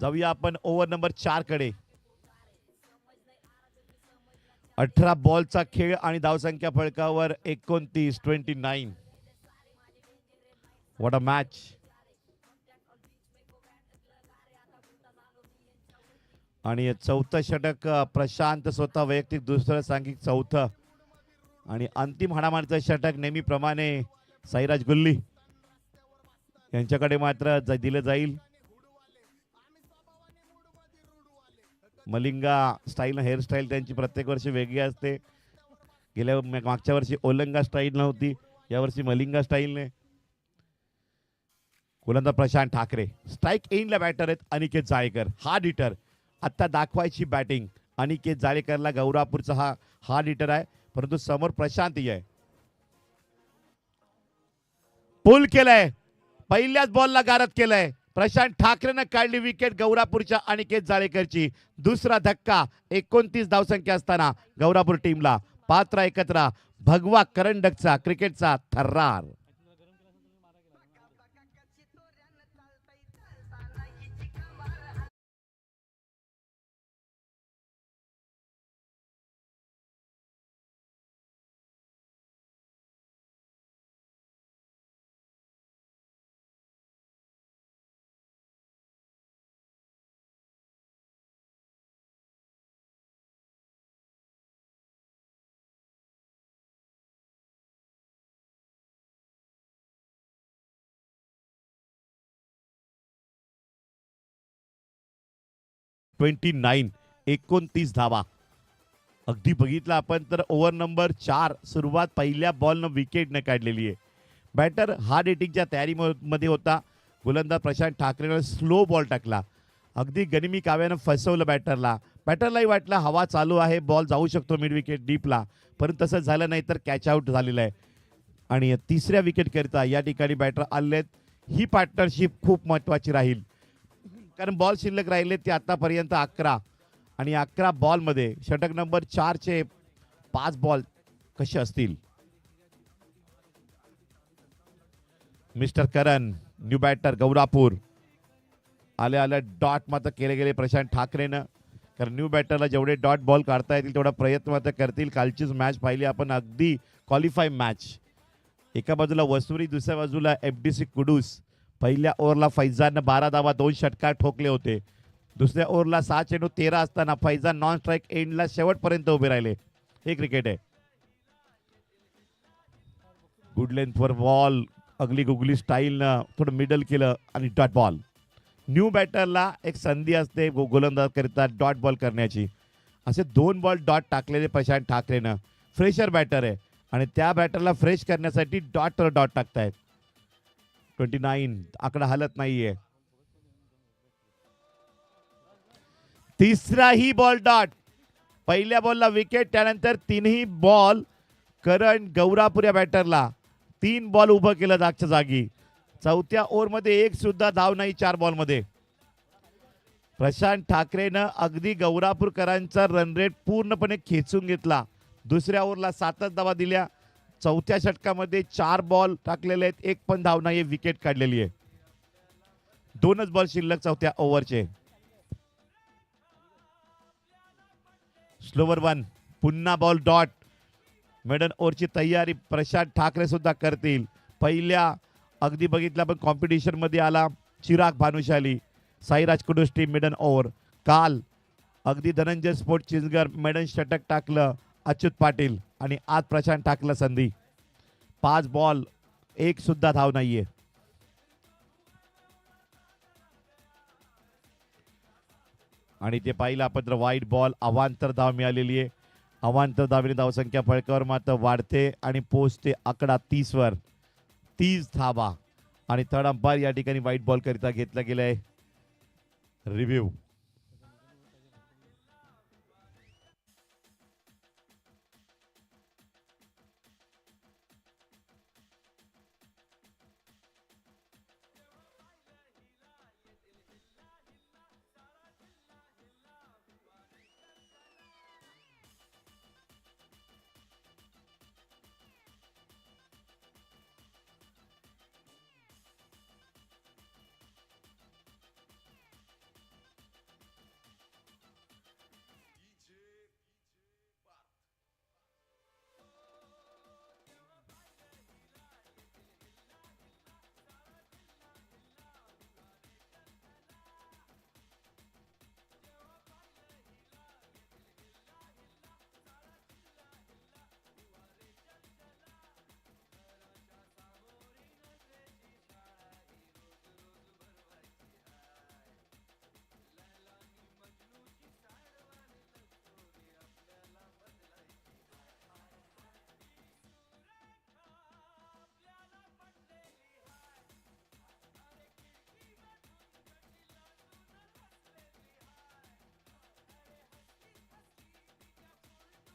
जाऊया आपण over number 4 कडे. 18 बॉलचा खेळ आणि धावसंख्या फळकावर 29. What a match. आणि चौथं षटक प्रशांत स्वतः वैयक्तिक दुसरं सांघिक चौथं. आणि अंतिम हाणामारीचं षटक नेहमीप्रमाणे साईराज गुल्ली यांच्याकडे मात्र दिलं जाईल. मलिंगा स्टाईल हेअरस्टाईल त्यांची प्रत्येक वर्षी वेगळी असते. मागच्या वर्षी ओलंगा स्टाईल नव्हती, यावर्षी मलिंगा स्टाईलने. गोलंदाज प्रशांत ठाकरे. स्ट्राईक एंडला बॅटर आहेत अनिकेत जाळेकर. Hard hitter. आता दाखवायची बॅटिंग. अनिकेत जाळेकरला गौरापूरचा हा हार्ड हिटर आहे, परंतु समोर प्रशांत आहे. पुल केलंय, पहिल्याच बॉलला गारद केलंय. प्रशांत ठाकरेनं काढली विकेट गौरापूरच्या अनिकेत जाळेकरची. दुसरा धक्का. 29 धावसंख्या असताना गौरापूर टीमला पात्र एकत्र भगवा करंडकचा क्रिकेटचा थर्रार. ट्वेंटी 29 धावा. अगदी बघितलं आपण तर ओव्हर नंबर 4 सुरुवात पहिल्या बॉलनं विकेटने काढलेली आहे. बॅटर हार्ड हिटिंगच्या तयारीमध्ये होता. गोलंदाज प्रशांत ठाकरेनं स्लो बॉल टाकला. अगदी गनिमी काव्यानं फसवलं बॅटरला. बॅटरलाही वाटलं हवा चालू आहे, बॉल जाऊ शकतो मिड विकेट डीपला, परंतु तसं झालं नाही तर कॅच आउट झालेलं आहे. आणि तिसऱ्या विकेट करता या ठिकाणी बॅटर आलेत. ही पार्टनरशिप खूप महत्त्वाची राहील, कारण बॉल शिल्लक राहिले ते आतापर्यंत 11. आणि 11 बॉलमध्ये षटक नंबर 4चे 5 बॉल कसे असतील. मिस्टर करण न्यू बॅटर गौरापूर. आल्या आल्या डॉट मात्र केले गेले प्रशांत ठाकरेनं, कारण न्यू बॅटरला जेवढे डॉट बॉल काढता येतील तेवढा प्रयत्न मात्र करतील. कालचीच मॅच पाहिली आपण, अगदी क्वालिफाय मॅच. एका बाजूला वसुरी, दुसऱ्या बाजूला FDC कुडूस. पहिल्या ओव्हरला फैजाननं 12 धावा 2 षटकार ठोकले होते. दुसऱ्या ओव्हरला 6 चेंडू 13 असताना फैजान नॉन स्ट्राईक एंडला शेवटपर्यंत उभे राहिले. हे क्रिकेट आहे. Good length for ball. अगली गुगली स्टाईलनं थोडं मिडल केलं आणि डॉट बॉल. न्यू बॅटरला एक संधी असते गोलंदाज करता डॉट बॉल करण्याची. असे 2 बॉल डॉट टाकलेले प्रशांत ठाकरेनं. फ्रेशर बॅटर आहे आणि त्या बॅटरला फ्रेश करण्यासाठी डॉट टाकतायत. 29 आकडा हलत नाहीये. तिसराही बॉल डॉट. पहिल्या बॉलला विकेट, त्यानंतर 3ही बॉल करण गौरापूर या बॅटरला. 3 बॉल उभं केलं जागच्या जागी. चौथ्या ओव्हरमध्ये एक सुद्धा धाव नाही 4 बॉलमध्ये. प्रशांत ठाकरेनं अगदी गौरापूरकरांचा रन रेट पूर्णपणे खेचून घेतला. दुसऱ्या ओव्हरला 7च धावा दिल्या. चौथ्या षटकामध्ये 4 बॉल टाकलेले आहेत, एक पण धाव नाही, विकेट काढलेली आहे. 2च बॉल शिल्लक चौथ्या ओव्हरचे. स्लोवर 1. पुन्हा बॉल डॉट. मेडन ओव्हरची तयारी प्रशांत ठाकरे सुद्धा करतील. पहिल्या अगदी बघितलं आपण कॉम्पिटिशन मध्ये आला Chirag Bhanushali. Sairaj Kudus team maiden over. काल अगदी धनंजय स्पोर्ट चिंचगर मेडन षटक टाकलं अच्युत पाटील, आणि आज प्रशांत ठाकरेला संधी. 5 बॉल, एक सुद्धा धाव नाहीये. आणि ते पाहिलं आपण तर वाईट बॉल. अवांतर धाव मिळालेली आहे. अवांतर धावेने धावसंख्या फळकावर मात्र वाढते आणि पोहोचते आकडा 30 वर. 30 धावा. आणि थर्ड अंपायर या ठिकाणी वाईट बॉल करिता घेतला गेलाय. Review.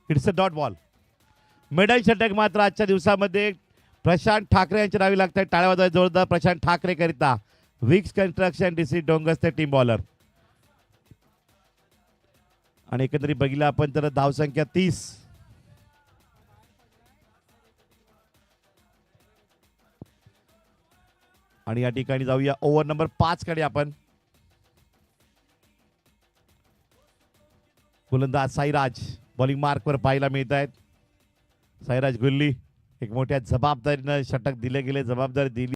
It's a dot ball. Middle षटक मात्र आजच्या दिवसामध्ये प्रशांत ठाकरे यांच्या नावे लागतात. टाळ्या वाजवायला जोरदार प्रशांत ठाकरे करिता. विक्स कन्स्ट्रक्शन डीसी डोंगरचे टीम बॉलर. आणि एकंदरीत बघितलं आपण तर धावसंख्या 30. आणि या ठिकाणी जाऊया ओव्हर नंबर 5 कडे आपण. गोलंदाज साईराज बॉलिंग मार्कवर पाहायला मिळत आहेत. साईराज गुल्ली एक मोठ्या जबाबदारीनं षटक दिले गेले, जबाबदारी दिली.